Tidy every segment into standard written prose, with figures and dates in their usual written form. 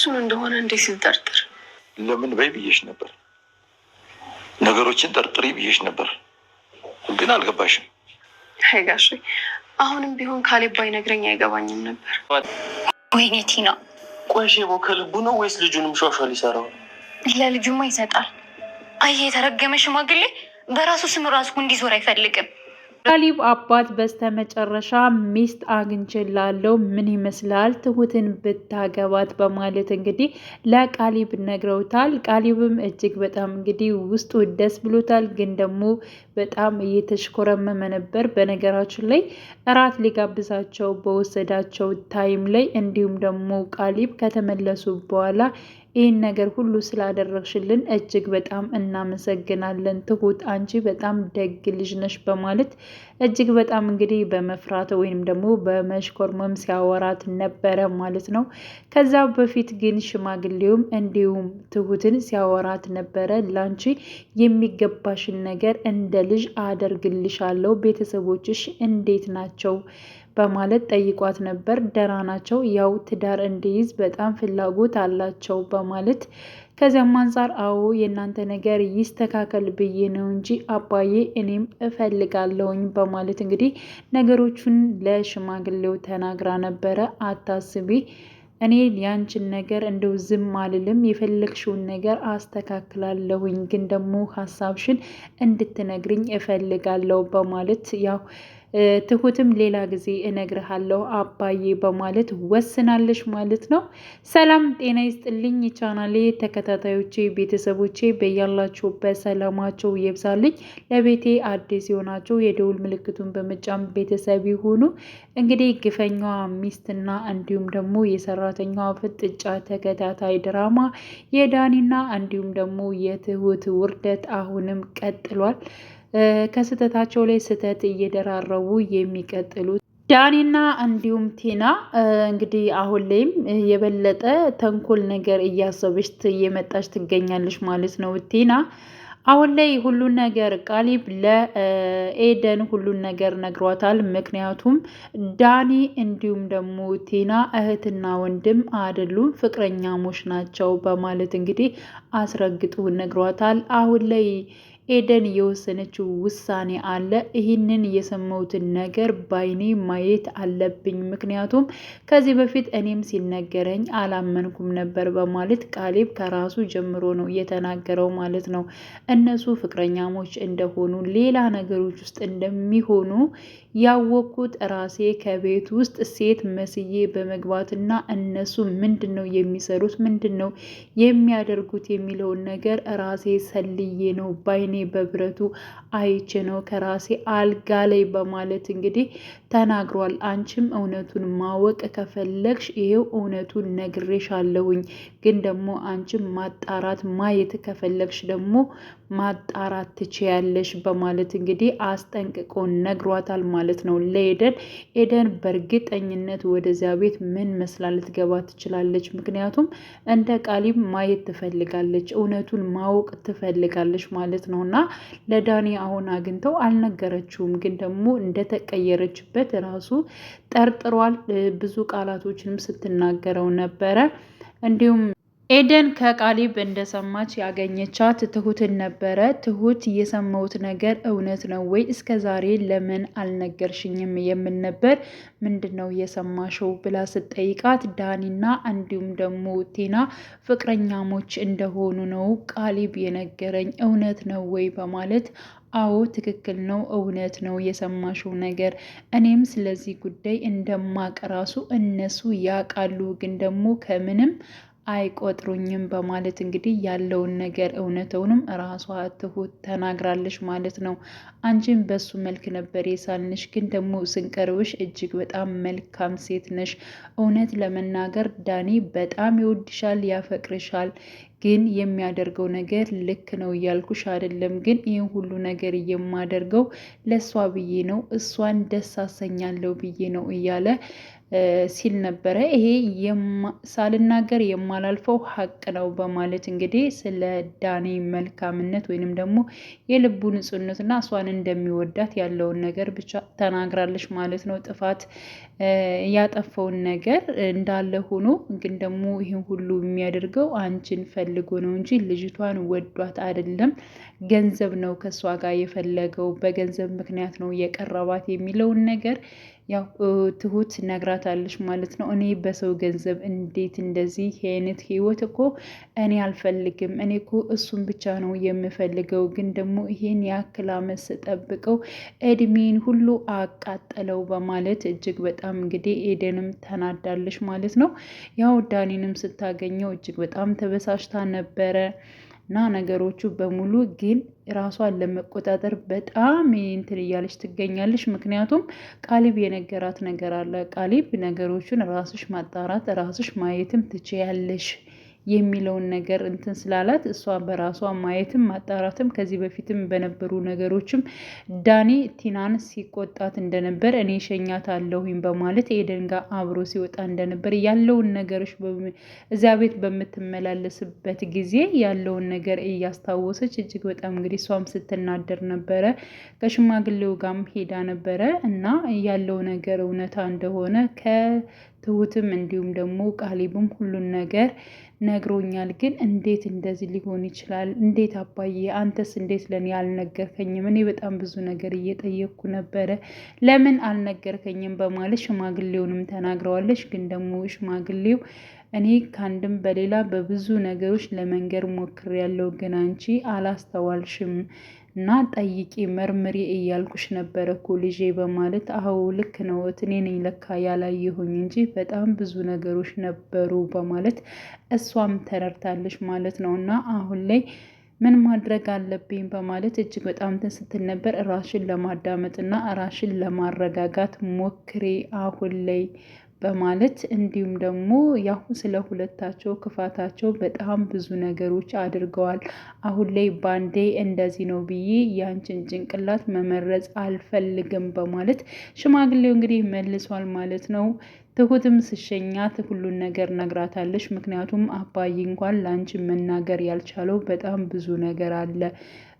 እሱን እንደሆነ እንዴት ልጠርጥር? ለምን በይ ብዬሽ ነበር። ነገሮችን ጠርጥሪ ብዬሽ ነበር፣ ግን አልገባሽም። አይ ጋሼ፣ አሁንም ቢሆን ካሌብ ባይነግረኝ አይገባኝም ነበር። ወይኔ ቲና፣ ቆይ ሼቦ ከልቡ ነው ወይስ ልጁንም ሿሿ ሊሰራው? ለልጁማ ይሰጣል። አይ የተረገመ ሽማግሌ በራሱ ስም ራሱ እንዲዞር አይፈልግም። ካሌብ አባት በስተመጨረሻ ሚስት አግኝቼላለሁ፣ ምን ይመስላል ትሁትን ብታገባት በማለት እንግዲህ ለካሌብ ነግረውታል። ካሌብም እጅግ በጣም እንግዲህ ውስጡ ደስ ብሎታል፣ ግን ደግሞ በጣም እየተሽኮረመመ ነበር። በነገራችን ላይ እራት ሊጋብዛቸው በወሰዳቸው ታይም ላይ እንዲሁም ደግሞ ካሌብ ከተመለሱ በኋላ ይህን ነገር ሁሉ ስላደረግሽልን እጅግ በጣም እናመሰግናለን ትሁት፣ አንቺ በጣም ደግ ልጅ ነሽ በማለት እጅግ በጣም እንግዲህ በመፍራት ወይም ደግሞ በመሽኮርመም ሲያወራት ነበረ ማለት ነው። ከዛ በፊት ግን ሽማግሌውም እንዲሁም ትሁትን ሲያወራት ነበረ። ላንቺ የሚገባሽን ነገር እንደ ልጅ አደርግልሻለሁ፣ ቤተሰቦችሽ እንዴት ናቸው በማለት ጠይቋት ነበር። ደህና ናቸው፣ ያው ትዳር እንዲይዝ በጣም ፍላጎት አላቸው በማለት ከዚያም አንጻር አዎ የእናንተ ነገር ይስተካከል ብዬ ነው እንጂ አባዬ እኔም እፈልጋለሁኝ በማለት እንግዲህ ነገሮቹን ለሽማግሌው ተናግራ ነበረ። አታስቢ፣ እኔ ያንቺን ነገር እንደው ዝም አልልም፣ የፈለግሽውን ነገር አስተካክላለሁኝ፣ ግን ደግሞ ሀሳብሽን እንድትነግርኝ እፈልጋለሁ በማለት ያው ትሁትም ሌላ ጊዜ እነግርሃለሁ አባዬ በማለት ወስናለች ማለት ነው። ሰላም ጤና ይስጥልኝ ቻናሌ ተከታታዮቼ ቤተሰቦቼ፣ በያላችሁበት ሰላማቸው ይብዛልኝ። ለቤቴ አዲስ የሆናችሁ የደውል ምልክቱን በመጫን ቤተሰብ ይሁኑ። እንግዲህ ግፈኛዋ ሚስትና እንዲሁም ደግሞ የሰራተኛዋ ፍጥጫ ተከታታይ ድራማ የዳኒና እንዲሁም ደግሞ የትሁት ውርደት አሁንም ቀጥሏል። ከስህተታቸው ላይ ስህተት እየደራረቡ የሚቀጥሉት ዳኒና እንዲሁም ቲና እንግዲህ አሁን ላይም የበለጠ ተንኮል ነገር እያሰበች እየመጣች ትገኛለች ማለት ነው። ቲና አሁን ላይ ሁሉን ነገር ካሌብ ለኤደን ሁሉን ነገር ነግሯታል። ምክንያቱም ዳኒ እንዲሁም ደግሞ ቲና እህትና ወንድም አይደሉም ፍቅረኛሞች ናቸው በማለት እንግዲህ አስረግጦ ነግሯታል። አሁን ላይ ኤደን የወሰነችው ውሳኔ አለ። ይህንን የሰማሁትን ነገር ባይኔ ማየት አለብኝ፣ ምክንያቱም ከዚህ በፊት እኔም ሲነገረኝ አላመንኩም ነበር በማለት ካሌብ ከራሱ ጀምሮ ነው የተናገረው ማለት ነው። እነሱ ፍቅረኛሞች እንደሆኑ ሌላ ነገሮች ውስጥ እንደሚሆኑ ያወቅኩት ራሴ ከቤት ውስጥ ሴት መስዬ በመግባትና እነሱ ምንድን ነው የሚሰሩት ምንድን ነው የሚያደርጉት የሚለውን ነገር ራሴ ሰልዬ ነው ባይኔ በብረቱ አይቼ ነው ከራሴ አልጋ ላይ በማለት እንግዲህ ተናግሯል። አንቺም እውነቱን ማወቅ ከፈለግሽ ይሄው እውነቱን ነግሬሻለሁኝ፣ ግን ደግሞ አንቺም ማጣራት ማየት ከፈለግሽ ደግሞ ማጣራት ትችያለሽ በማለት እንግዲህ አስጠንቅቆ ነግሯታል ማለት ነው ለኤደን። ኤደን በእርግጠኝነት ወደዚያ ቤት ምን መስላ ልትገባ ትችላለች? ምክንያቱም እንደ ካሌብ ማየት ትፈልጋለች፣ እውነቱን ማወቅ ትፈልጋለች ማለት ነው። እና ለዳኒ አሁን አግኝተው አልነገረችውም፣ ግን ደግሞ እንደተቀየረችበት ራሱ ጠርጥሯል። ብዙ ቃላቶችንም ስትናገረው ነበረ። እንዲሁም ኤደን ከካሌብ እንደሰማች ያገኘቻት ትሁትን ነበረ። ትሁት የሰማሁት ነገር እውነት ነው ወይ? እስከ ዛሬ ለምን አልነገርሽኝም? የምን ነበር ምንድን ነው የሰማሽው ብላ ስትጠይቃት ዳኒና እንዲሁም ደግሞ ቲና ፍቅረኛሞች እንደሆኑ ነው ካሌብ የነገረኝ፣ እውነት ነው ወይ በማለት አዎ ትክክል ነው፣ እውነት ነው የሰማሽው ነገር። እኔም ስለዚህ ጉዳይ እንደማቅ ራሱ እነሱ ያውቃሉ፣ ግን ደግሞ ከምንም አይቆጥሩኝም በማለት እንግዲህ ያለውን ነገር እውነተውንም ራሷ ትሁት ተናግራለች ማለት ነው። አንቺም በሱ መልክ ነበር የሳልንሽ፣ ግን ደግሞ ስንቀርብሽ እጅግ በጣም መልካም ሴት ነሽ። እውነት ለመናገር ዳኒ በጣም ይወድሻል፣ ያፈቅርሻል፣ ግን የሚያደርገው ነገር ልክ ነው እያልኩሽ አይደለም፣ ግን ይህን ሁሉ ነገር የማደርገው ለእሷ ብዬ ነው፣ እሷን ደስ አሰኛለሁ ብዬ ነው እያለ ሲል ነበረ። ይሄ ሳልናገር የማላልፈው ሀቅ ነው በማለት እንግዲህ ስለ ዳኒ መልካምነት ወይንም ደግሞ የልቡ ንጹህነትና እሷን እንደሚወዳት ያለውን ነገር ብቻ ተናግራለች ማለት ነው። ጥፋት ያጠፋውን ነገር እንዳለ ሆኖ ግን ደግሞ ይህን ሁሉ የሚያደርገው አንቺን ፈልጎ ነው እንጂ ልጅቷን ወዷት አይደለም። ገንዘብ ነው ከእሷ ጋር የፈለገው፣ በገንዘብ ምክንያት ነው የቀረባት የሚለውን ነገር ያው ትሁት ነግራታለች ማለት ነው። እኔ በሰው ገንዘብ እንዴት እንደዚህ አይነት ህይወት እኮ እኔ አልፈልግም። እኔ እኮ እሱን ብቻ ነው የምፈልገው። ግን ደግሞ ይሄን ያክል አመት ስጠብቀው እድሜን ሁሉ አቃጠለው በማለት እጅግ በጣም እንግዲህ ኤደንም ተናዳለች ማለት ነው። ያው ዳኒንም ስታገኘው እጅግ በጣም ተበሳጭታ ነበረ እና ነገሮቹ በሙሉ ግን ራሷን ለመቆጣጠር በጣም እንትን እያለች ትገኛለች። ምክንያቱም ቃሊብ የነገራት ነገር አለ። ቃሊብ ነገሮቹን ራስሽ ማጣራት ራስሽ ማየትም ትችያለሽ የሚለውን ነገር እንትን ስላላት እሷ በራሷ ማየትም ማጣራትም ከዚህ በፊትም በነበሩ ነገሮችም ዳኒ ቲናን ሲቆጣት እንደነበር እኔ ሸኛታለሁኝ በማለት ኤደን ጋር አብሮ ሲወጣ እንደነበር ያለውን ነገሮች እዚያ ቤት በምትመላለስበት ጊዜ ያለውን ነገር እያስታወሰች እጅግ በጣም እንግዲህ እሷም ስትናደር ነበረ። ከሽማግሌው ጋርም ሄዳ ነበረ እና ያለው ነገር እውነታ እንደሆነ ከትሁትም እንዲሁም ደግሞ ቃሊብም ሁሉን ነገር ነግሮኛል። ግን እንዴት እንደዚህ ሊሆን ይችላል? እንዴት አባዬ አንተስ እንዴት ለኔ አልነገርከኝም? እኔ በጣም ብዙ ነገር እየጠየቅኩ ነበረ፣ ለምን አልነገርከኝም? በማለት ሽማግሌውንም ተናግረዋለች። ግን ደግሞ ሽማግሌው እኔ ከአንድም በሌላ በብዙ ነገሮች ለመንገር ሞክሬያለሁ፣ ግን አንቺ አላስተዋልሽም እና ጠይቂ መርምሪ እያልኩሽ ነበረ እኮ ልጄ በማለት አዎ ልክ ነው እኔ ነኝ ለካ ያላየሁኝ እንጂ በጣም ብዙ ነገሮች ነበሩ በማለት እሷም ተረድታለች ማለት ነው። እና አሁን ላይ ምን ማድረግ አለብኝ በማለት እጅግ በጣም ስትል ነበር። ራሽን ለማዳመጥ እና ራሽን ለማረጋጋት ሞክሬ አሁን ላይ በማለት እንዲሁም ደግሞ ያው ስለ ሁለታቸው ክፋታቸው በጣም ብዙ ነገሮች አድርገዋል። አሁን ላይ ባንዴ እንደዚህ ነው ብዬ ያንቺን ጭንቅላት መመረዝ አልፈልግም በማለት ሽማግሌው እንግዲህ መልሷል ማለት ነው። ትሁትም ስሸኛት ሁሉን ነገር ነግራታለች። ምክንያቱም አባዬ እንኳን ለአንቺ መናገር ያልቻለው በጣም ብዙ ነገር አለ።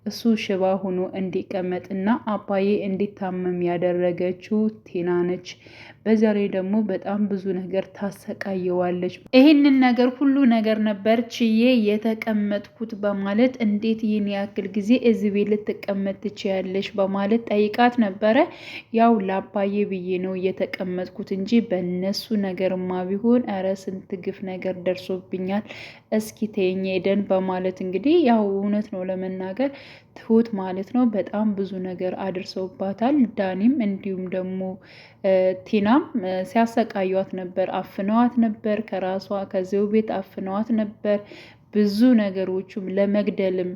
እሱ ሽባ ሆኖ እንዲቀመጥና አባዬ እንዲታመም ያደረገችው ቲና ነች። በዛ ላይ ደግሞ በጣም ብዙ ነገር ታሰቃየዋለች። ይህንን ነገር ሁሉ ነገር ነበር ችዬ የተቀመጥኩት በማለት እንዴት ይህን ያክል ጊዜ እዚህ ቤት ልትቀመጥ ትችያለሽ በማለት ጠይቃት ነበረ። ያው ለአባዬ ብዬ ነው የተቀመጥኩት እንጂ በእነሱ ነገርማ ቢሆን ኧረ ስንት ግፍ ነገር ደርሶብኛል፣ እስኪ ተይኝ ኤደን በማለት እንግዲህ ያው እውነት ነው ለመናገር ትሁት ማለት ነው በጣም ብዙ ነገር አድርሰውባታል። ዳኒም እንዲሁም ደግሞ ቲናም ሲያሰቃዩት ነበር፣ አፍነዋት ነበር፣ ከራሷ ከዚው ቤት አፍነዋት ነበር። ብዙ ነገሮችም ለመግደልም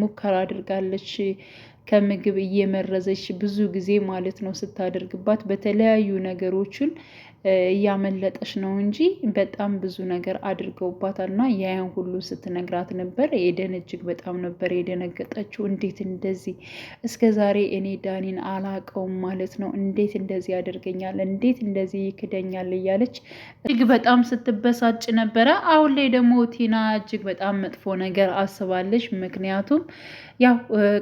ሙከራ አድርጋለች። ከምግብ እየመረዘች ብዙ ጊዜ ማለት ነው ስታደርግባት በተለያዩ ነገሮችን እያመለጠች ነው እንጂ በጣም ብዙ ነገር አድርገውባታል። እና ያን ሁሉ ስትነግራት ነበር። ኤደን እጅግ በጣም ነበር የደነገጠችው። እንዴት እንደዚህ እስከ ዛሬ እኔ ዳኒን አላቀውም ማለት ነው፣ እንዴት እንደዚህ ያደርገኛል፣ እንዴት እንደዚህ ይክደኛል እያለች እጅግ በጣም ስትበሳጭ ነበረ። አሁን ላይ ደግሞ ቲና እጅግ በጣም መጥፎ ነገር አስባለች። ምክንያቱም ያው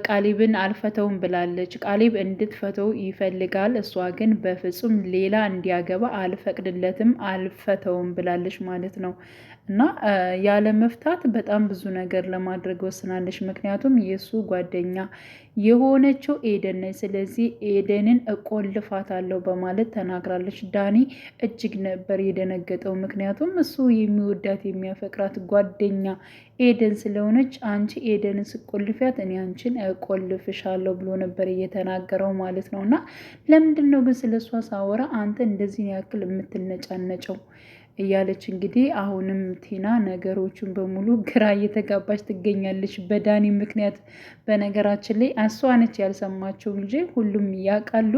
ቃሊብን አልፈተውም ብላለች። ቃሊብ እንድትፈተው ይፈልጋል። እሷ ግን በፍጹም ሌላ እንዲያገባ አልፈቅድለትም፣ አልፈተውም ብላለች ማለት ነው። እና ያለ መፍታት በጣም ብዙ ነገር ለማድረግ ወስናለች። ምክንያቱም የእሱ ጓደኛ የሆነችው ኤደን ነች። ስለዚህ ኤደንን እቆልፋታለሁ በማለት ተናግራለች። ዳኒ እጅግ ነበር የደነገጠው። ምክንያቱም እሱ የሚወዳት የሚያፈቅራት ጓደኛ ኤደን ስለሆነች አንቺ ኤደንን ስቆልፊያት እኔ አንቺን እቆልፍሻለሁ ብሎ ነበር እየተናገረው ማለት ነው። እና ለምንድን ነው ግን ስለሷ ሳወራ አንተ እንደዚህ ያክል የምትነጫነጨው እያለች እንግዲህ አሁንም ቲና ነገሮችን በሙሉ ግራ እየተጋባች ትገኛለች በዳኒ ምክንያት። በነገራችን ላይ እሷ ነች ያልሰማቸው እንጂ ሁሉም ያውቃሉ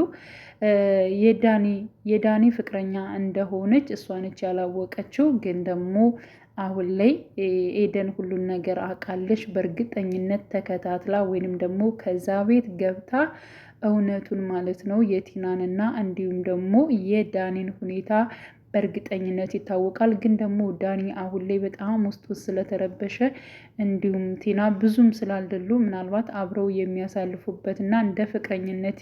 የዳኒ ፍቅረኛ እንደሆነች እሷ ነች ያላወቀችው። ግን ደግሞ አሁን ላይ ኤደን ሁሉን ነገር አውቃለች። በእርግጠኝነት ተከታትላ ወይንም ደግሞ ከዛ ቤት ገብታ እውነቱን ማለት ነው የቲናንና እንዲሁም ደግሞ የዳኒን ሁኔታ በእርግጠኝነት ይታወቃል። ግን ደግሞ ዳኒ አሁን ላይ በጣም ውስጡ ስለተረበሸ እንዲሁም ቲና ብዙም ስላልደሉ ምናልባት አብረው የሚያሳልፉበት እና እንደ ፍቅረኝነት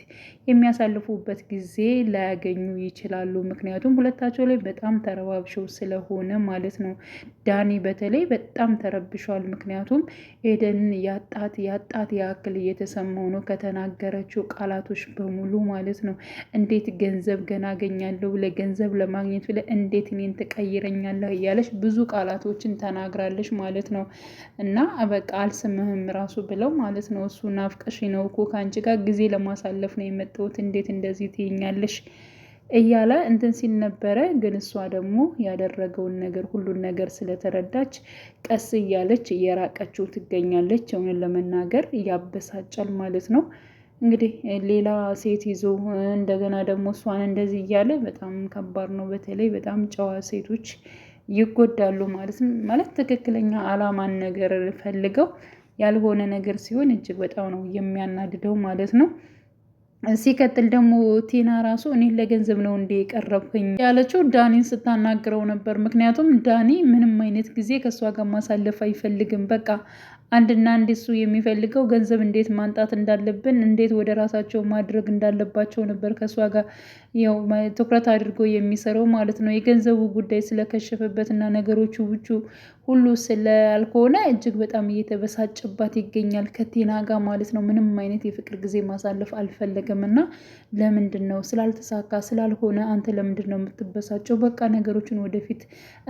የሚያሳልፉበት ጊዜ ላያገኙ ይችላሉ። ምክንያቱም ሁለታቸው ላይ በጣም ተረባብሸው ስለሆነ ማለት ነው። ዳኒ በተለይ በጣም ተረብሿል። ምክንያቱም ኤደንን ያጣት ያክል እየተሰማው ነው ከተናገረችው ቃላቶች በሙሉ ማለት ነው። እንዴት ገንዘብ ገና አገኛለሁ ብለህ ገንዘብ ለማግኘት ብለህ እንዴት እኔን ትቀይረኛለህ እያለች ብዙ ቃላቶችን ተናግራለች ማለት ነው። እና በቃ አልስምህም ራሱ ብለው ማለት ነው። እሱ ናፍቀሽ ነው እኮ ከአንቺ ጋር ጊዜ ለማሳለፍ ነው የመጣሁት እንዴት እንደዚህ ትይኛለሽ እያለ እንትን ሲል ነበረ። ግን እሷ ደግሞ ያደረገውን ነገር ሁሉን ነገር ስለተረዳች ቀስ እያለች እየራቀችው ትገኛለች። እውነት ለመናገር ያበሳጫል ማለት ነው። እንግዲህ ሌላ ሴት ይዞ እንደገና ደግሞ እሷን እንደዚህ እያለ በጣም ከባድ ነው። በተለይ በጣም ጨዋ ሴቶች ይጎዳሉ ማለት ትክክለኛ አላማን ነገር ፈልገው ያልሆነ ነገር ሲሆን እጅግ በጣም ነው የሚያናድደው ማለት ነው። ሲቀጥል ደግሞ ቲና ራሱ እኔን ለገንዘብ ነው እንደ የቀረብኩኝ ያለችው ዳኒን ስታናግረው ነበር። ምክንያቱም ዳኒ ምንም አይነት ጊዜ ከእሷ ጋር ማሳለፍ አይፈልግም። በቃ አንድና አንድ እሱ የሚፈልገው ገንዘብ እንዴት ማንጣት እንዳለብን እንዴት ወደ ራሳቸው ማድረግ እንዳለባቸው ነበር ከእሷ ጋር ያው ትኩረት አድርጎ የሚሰራው ማለት ነው። የገንዘቡ ጉዳይ ስለከሸፈበት እና ነገሮቹ ብቹ ሁሉ ስላልሆነ እጅግ በጣም እየተበሳጨባት ይገኛል ከቲና ጋር ማለት ነው። ምንም አይነት የፍቅር ጊዜ ማሳለፍ አልፈለገም እና ለምንድን ነው ስላልተሳካ ስላልሆነ አንተ ለምንድን ነው የምትበሳጨው? በቃ ነገሮችን ወደፊት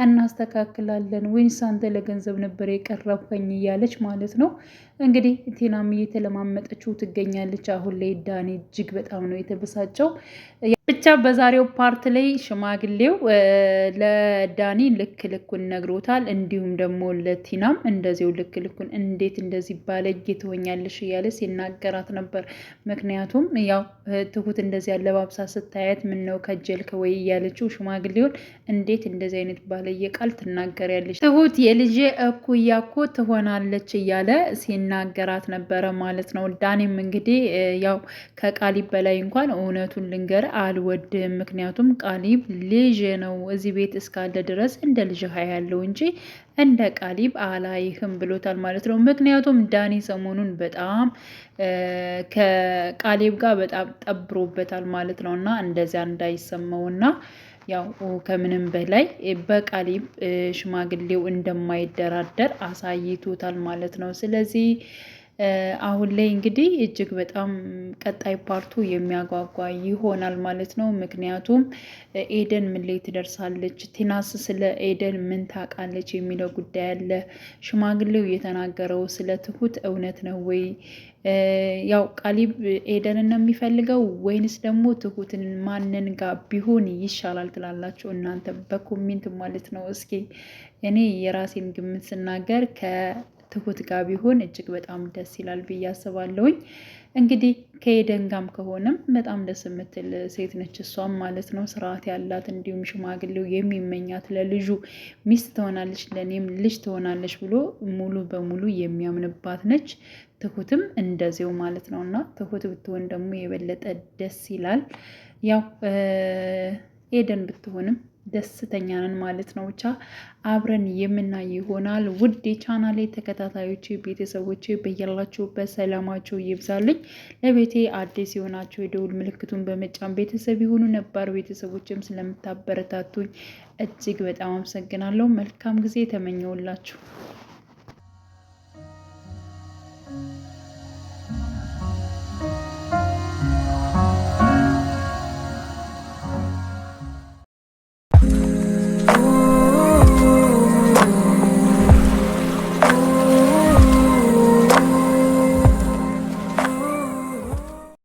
እናስተካክላለን ወይንስ አንተ ለገንዘብ ነበር የቀረብከኝ እያለች ማለት ነው። እንግዲህ ቲናም እየተለማመጠችው ትገኛለች። አሁን ላይ ዳኒ እጅግ በጣም ነው የተበሳጨው። ብቻ በዛሬው ፓርት ላይ ሽማግሌው ለዳኒ ልክ ልኩን ነግሮታል። እንዲሁም ደግሞ ለቲናም እንደዚው ልክ ልኩን እንዴት እንደዚህ ባለጌ ትሆኛለሽ እያለ ሲናገራት ነበር። ምክንያቱም ያው ትሁት እንደዚህ አለባብሳ ስታያት ምን ነው ከጀልከ ወይ እያለችው ሽማግሌውን እንዴት እንደዚህ አይነት ባለየ ቃል ትናገሪያለች ትሁት የልጄ እኩያ እኮ ትሆናለች እያለ ሲናገራት ነበረ ማለት ነው። ዳኒም እንግዲህ ያው ከቃሊብ በላይ እንኳን እውነቱን ልንገር አልወድም። ምክንያቱም ቃሊብ ልጅ ነው እዚህ ቤት እስካለ ድረስ እንደ ልጅ ያለው እንጂ እንደ ቃሊብ አላይህም ብሎታል ማለት ነው። ምክንያቱም ዳኒ ሰሞኑን በጣም ከቃሊብ ጋር በጣም ጠብሮበታል ማለት ነው እና እንደዚያ እንዳይሰማውና ያው ከምንም በላይ በቃሊብ ሽማግሌው እንደማይደራደር አሳይቶታል ማለት ነው። ስለዚህ አሁን ላይ እንግዲህ እጅግ በጣም ቀጣይ ፓርቱ የሚያጓጓ ይሆናል ማለት ነው። ምክንያቱም ኤደን ምን ላይ ትደርሳለች፣ ቲናስ ስለ ኤደን ምን ታውቃለች የሚለው ጉዳይ አለ። ሽማግሌው የተናገረው ስለ ትሁት እውነት ነው ወይ? ያው ቃሊብ ኤደንን ነው የሚፈልገው ወይንስ ደግሞ ትሁትን ማንን ጋር ቢሆን ይሻላል ትላላችሁ እናንተ በኮሜንት ማለት ነው። እስኪ እኔ የራሴን ግምት ስናገር ትሁት ጋር ቢሆን እጅግ በጣም ደስ ይላል ብዬ አስባለሁኝ። እንግዲህ ከኤደን ጋም ከሆነም በጣም ደስ የምትል ሴት ነች እሷም ማለት ነው። ስርዓት ያላት እንዲሁም ሽማግሌው የሚመኛት ለልጁ ሚስት ትሆናለች ለእኔም ልጅ ትሆናለች ብሎ ሙሉ በሙሉ የሚያምንባት ነች። ትሁትም እንደዚው ማለት ነው እና ትሁት ብትሆን ደግሞ የበለጠ ደስ ይላል። ያው ኤደን ብትሆንም ደስተኛ ነን ማለት ነው። ብቻ አብረን የምናይ ይሆናል። ውድ የቻናሌ ተከታታዮች ቤተሰቦች በያላችሁበት ሰላማችሁ ይብዛልኝ። ለቤቴ አዲስ የሆናችሁ የደውል ምልክቱን በመጫን ቤተሰብ የሆኑ ነባር ቤተሰቦችም ስለምታበረታቱኝ እጅግ በጣም አመሰግናለሁ። መልካም ጊዜ ተመኘውላችሁ።